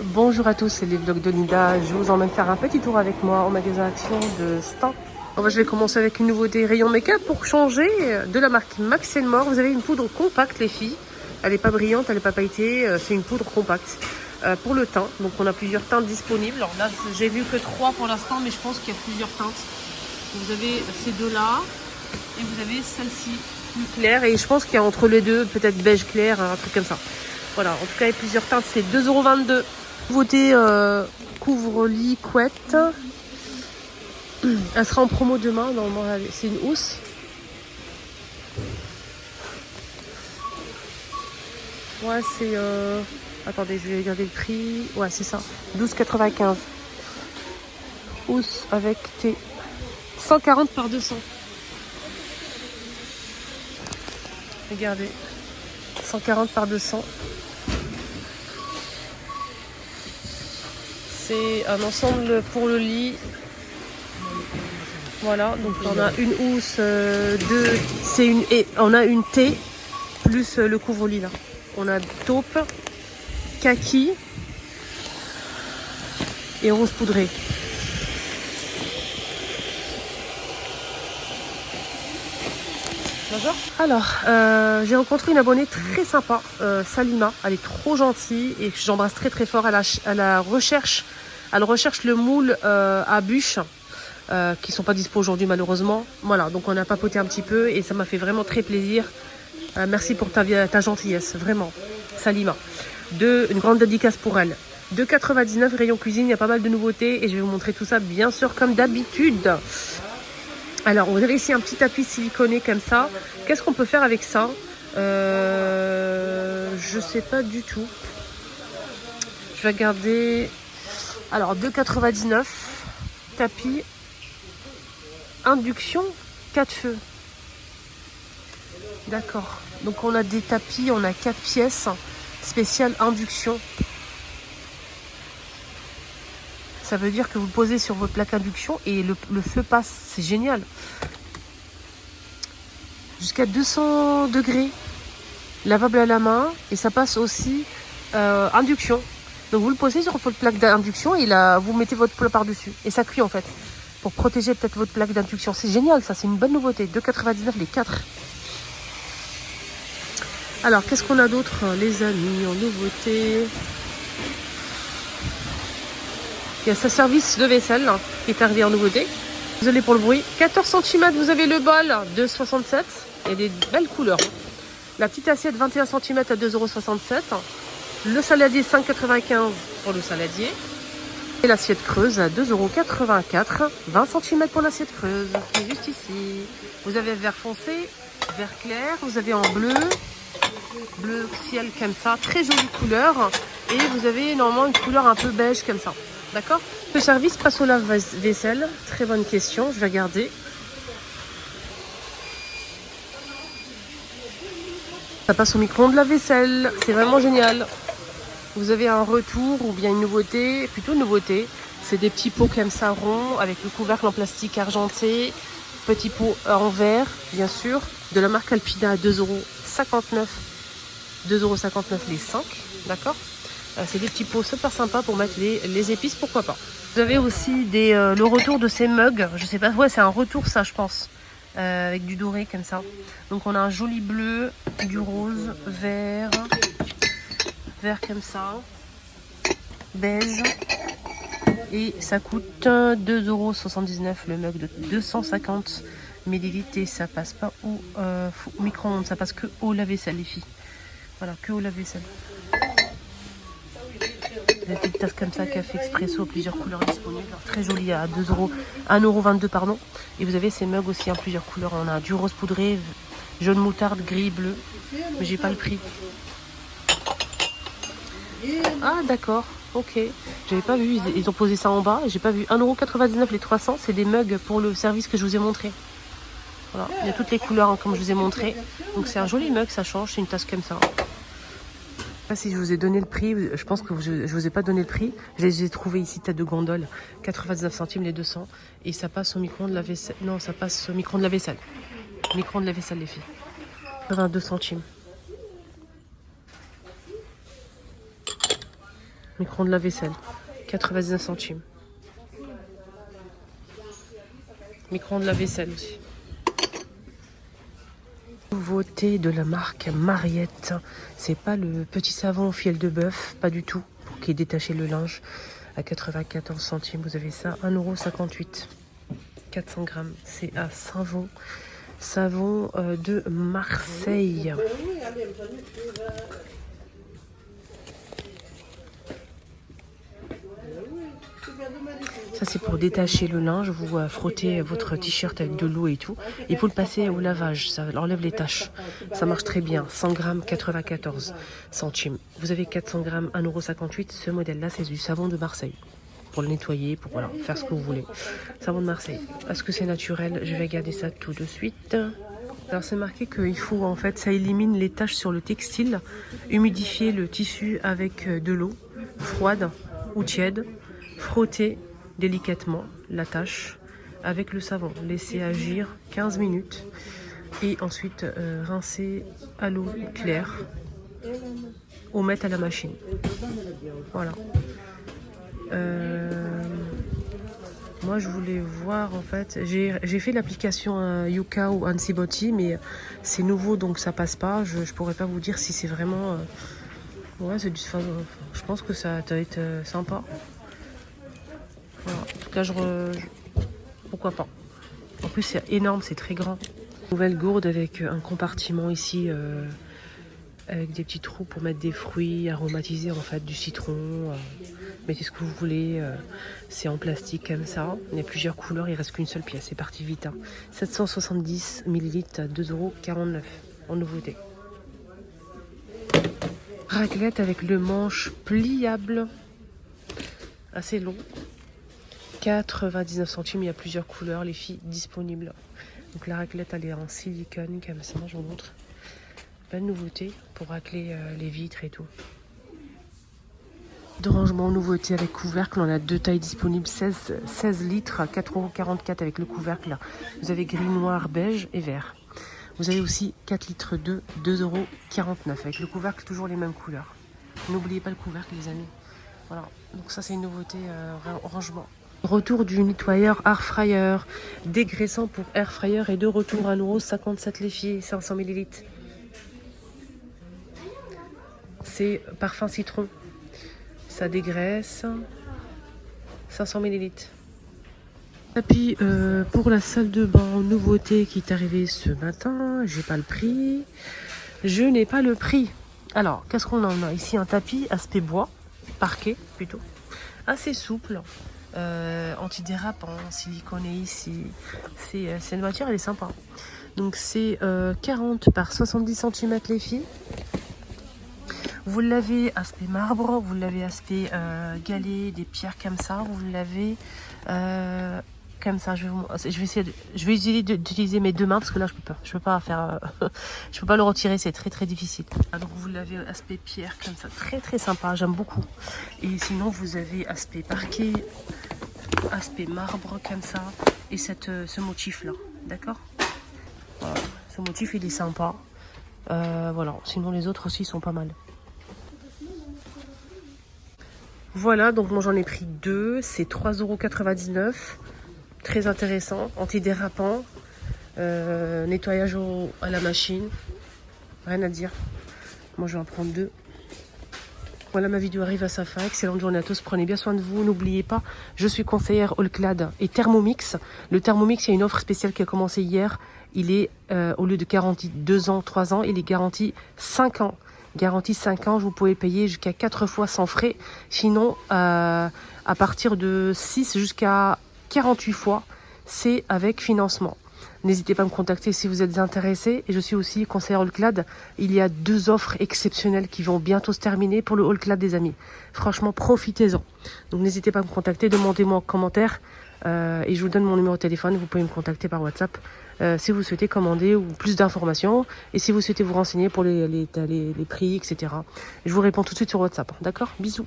Bonjour à tous, c'est les vlogs de Linda. Je vous emmène faire un petit tour avec moi au magasin Action de Stan. Je vais commencer avec une nouveauté rayon make-up pour changer de la marque Max More. Vous avez une poudre compacte, les filles. Elle n'est pas brillante, elle n'est pas pailletée, c'est une poudre compacte pour le teint. Donc on a plusieurs teintes disponibles. Alors là, j'ai vu que 3 pour l'instant, mais je pense qu'il y a plusieurs teintes. Vous avez ces deux-là et vous avez celle-ci plus claire. Et je pense qu'il y a entre les deux, peut-être beige clair, un truc comme ça. Voilà, en tout cas, il y a plusieurs teintes, c'est 2,22 €. Nouveauté couvre-lit couette. Elle sera en promo demain. Normalement, c'est une housse. Ouais, c'est... Attendez, je vais regarder le prix. Ouais, c'est ça. 12,95 €. Housse avec thé. 140 par 200. Regardez. 140 par 200. C'est un ensemble pour le lit. Voilà, donc on a une housse, on a une thé plus le couvre-lit là. On a taupe, kaki et rose poudrée. Bonjour. Alors, j'ai rencontré une abonnée très sympa, Salima. Elle est trop gentille et j'embrasse très très fort. Elle recherche le moule à bûche. Qui sont pas dispo aujourd'hui malheureusement. Voilà, donc on a papoté un petit peu et ça m'a fait vraiment très plaisir. Merci pour ta gentillesse, vraiment. Salima. Une grande dédicace pour elle. 2,99 € rayon cuisine, il y a pas mal de nouveautés et je vais vous montrer tout ça bien sûr comme d'habitude. Alors, vous avez ici un petit tapis siliconé comme ça. Qu'est-ce qu'on peut faire avec ça? Je sais pas du tout. Je vais regarder. Alors, 2,99 € tapis. Induction 4 feux. D'accord. Donc on a des tapis, on a 4 pièces spéciales induction. Ça veut dire que vous posez sur votre plaque induction et le feu passe. C'est génial. Jusqu'à 200 degrés. Lavable à la main et ça passe aussi induction. Donc vous le posez sur votre plaque d'induction et là vous mettez votre plat par-dessus. Et ça cuit en fait. Pour protéger peut-être votre plaque d'induction. C'est génial ça, c'est une bonne nouveauté. 2,99 € les 4. Alors, qu'est-ce qu'on a d'autre, les amis, en nouveauté? Il y a ce service de vaisselle qui est arrivé en nouveauté. Désolé pour le bruit. 14 cm, vous avez le bol de 67. Il y a des belles couleurs. La petite assiette 21 cm à 2,67 €. Le saladier 5,95 € pour le saladier. Et l'assiette creuse à 2,84 €. 20 cm pour l'assiette creuse. C'est juste ici. Vous avez vert foncé, vert clair. Vous avez en bleu ciel comme ça. Très jolie couleur. Et vous avez normalement une couleur un peu beige comme ça. D'accord? Le service passe au lave-vaisselle. Très bonne question. Je vais regarder. Ça passe au micro-ondes lave-vaisselle. C'est vraiment génial. Vous avez un retour ou bien une nouveauté, plutôt une nouveauté. C'est des petits pots comme ça ronds avec le couvercle en plastique argenté. Petits pots en verre, bien sûr. De la marque Alpina à 2,59 €. 2,59 € les 5. D'accord? C'est des petits pots super sympas pour mettre les épices, pourquoi pas. Vous avez aussi le retour de ces mugs. Je sais pas, ouais, c'est un retour ça, je pense. Avec du doré comme ça. Donc on a un joli bleu, du rose, vert comme ça, beige, et ça coûte 2,79 € le mug de 250 ml et ça passe pas au micro-ondes, ça passe que au lave-vaisselle les filles. Voilà, que au lave-vaisselle. Des petites tasses comme ça, café expresso, plusieurs couleurs disponibles, très joli à 1,22 € pardon. Et vous avez ces mugs aussi en plusieurs couleurs. On a du rose poudré, jaune moutarde, gris, bleu, mais j'ai pas le prix. Ah d'accord, ok. J'avais pas vu, ils ont posé ça en bas, j'ai pas vu. 1,99 € les 300, c'est des mugs pour le service que je vous ai montré. Voilà, il y a toutes les couleurs comme je vous ai montré. Donc c'est un joli mug, ça change, c'est une tasse comme ça. Je sais pas si je vous ai donné le prix, je pense que je vous ai pas donné le prix. Je les ai trouvés ici, tête de gondole, 99 centimes les 200. Et ça passe au micro-ondes la vaisselle. Non, ça passe au micro-ondes la vaisselle. Micro-ondes la vaisselle les filles. 22 centimes. Micro-ondes lave-vaisselle, 99 centimes. Micro-ondes lave-vaisselle aussi. Nouveauté de la marque Mariette. C'est pas le petit savon au fiel de bœuf, pas du tout, pour qui est détaché le linge. À 94 centimes, vous avez ça, 1,58 €. 400 grammes, c'est à Savon. Savon de Marseille. Ça, c'est pour détacher le linge. Vous frottez votre t-shirt avec de l'eau et tout. Et vous le passez au lavage. Ça enlève les taches. Ça marche très bien. 100 grammes, 94 centimes. Vous avez 400 grammes, 1,58 €. Ce modèle-là, c'est du savon de Marseille. Pour le nettoyer, pour voilà, faire ce que vous voulez. Savon de Marseille. Est-ce que c'est naturel? Je vais garder ça tout de suite. Alors, c'est marqué qu'il faut, en fait, ça élimine les taches sur le textile. Humidifier le tissu avec de l'eau froide ou tiède. Frotter délicatement la tâche avec le savon. Laisser agir 15 minutes et ensuite rincer à l'eau claire ou mettre à la machine. Voilà. Moi je voulais voir en fait, j'ai fait l'application Yuka ou Ansiboti mais c'est nouveau donc ça passe pas. Je pourrais pas vous dire si c'est vraiment ouais, c'est du savon. Je pense que ça doit être sympa. Voilà. En tout cas, pourquoi pas. En plus, c'est énorme, c'est très grand. Nouvelle gourde avec un compartiment ici, avec des petits trous pour mettre des fruits aromatisés, en fait, du citron. Mettez ce que vous voulez. C'est en plastique comme ça. Il y a plusieurs couleurs, il reste qu'une seule pièce. C'est parti vite. Hein. 770 ml à 2,49 € en nouveauté. Raclette avec le manche pliable. Assez long. 99 centimes, il y a plusieurs couleurs, les filles disponibles. Donc la raclette, elle est en silicone, comme ça, je vous montre. Belle nouveauté pour racler les vitres et tout. De rangement nouveauté avec couvercle, on a deux tailles disponibles, 16 litres à 4,44 € avec le couvercle. Vous avez gris, noir, beige et vert. Vous avez aussi 4 litres de 2,49 € avec le couvercle, toujours les mêmes couleurs. N'oubliez pas le couvercle, les amis. Voilà, donc ça c'est une nouveauté rangement. Retour du nettoyeur Air Fryer, dégraissant pour Air Fryer et de retour à 1,57 € les filles, 500 ml. C'est parfum citron, ça dégraisse, 500 ml. Tapis pour la salle de bain, nouveauté qui est arrivée ce matin, j'ai pas le prix. Je n'ai pas le prix. Alors, qu'est-ce qu'on en a ici? Un tapis aspect bois, parquet plutôt, assez souple. Antidérapant, siliconé ici. C'est une matière, elle est sympa. Donc c'est 40 par 70 cm les filles. Vous l'avez aspect marbre, vous l'avez aspect galet, des pierres comme ça. Vous l'avez comme ça. Je vais essayer d'utiliser mes deux mains parce que là je peux pas faire, je peux pas le retirer, c'est très très difficile. Donc vous l'avez aspect pierre comme ça, très très sympa, j'aime beaucoup. Et sinon vous avez aspect parquet, aspect marbre comme ça et ce motif là, d'accord. Voilà. Ce motif il est sympa. Voilà, sinon les autres aussi sont pas mal. Voilà, donc moi j'en ai pris deux, c'est 3,99 €. Très intéressant, antidérapant, nettoyage à la machine, rien à dire. Moi je vais en prendre deux. Voilà, ma vidéo arrive à sa fin. Excellente journée à tous. Prenez bien soin de vous. N'oubliez pas, je suis conseillère Allclad et Thermomix. Le Thermomix, il y a une offre spéciale qui a commencé hier. Il est, au lieu de garantie 2 ans, 3 ans, il est garanti 5 ans. Garantie 5 ans, vous pouvez payer jusqu'à 4 fois sans frais. Sinon, à partir de 6 jusqu'à 48 fois, c'est avec financement. N'hésitez pas à me contacter si vous êtes intéressé. Et je suis aussi conseillère Allclad. Il y a 2 offres exceptionnelles qui vont bientôt se terminer pour le Allclad des amis. Franchement, profitez-en. Donc n'hésitez pas à me contacter, demandez-moi en commentaire. Et je vous donne mon numéro de téléphone. Vous pouvez me contacter par WhatsApp si vous souhaitez commander ou plus d'informations. Et si vous souhaitez vous renseigner pour les prix, etc. Je vous réponds tout de suite sur WhatsApp. D'accord? Bisous.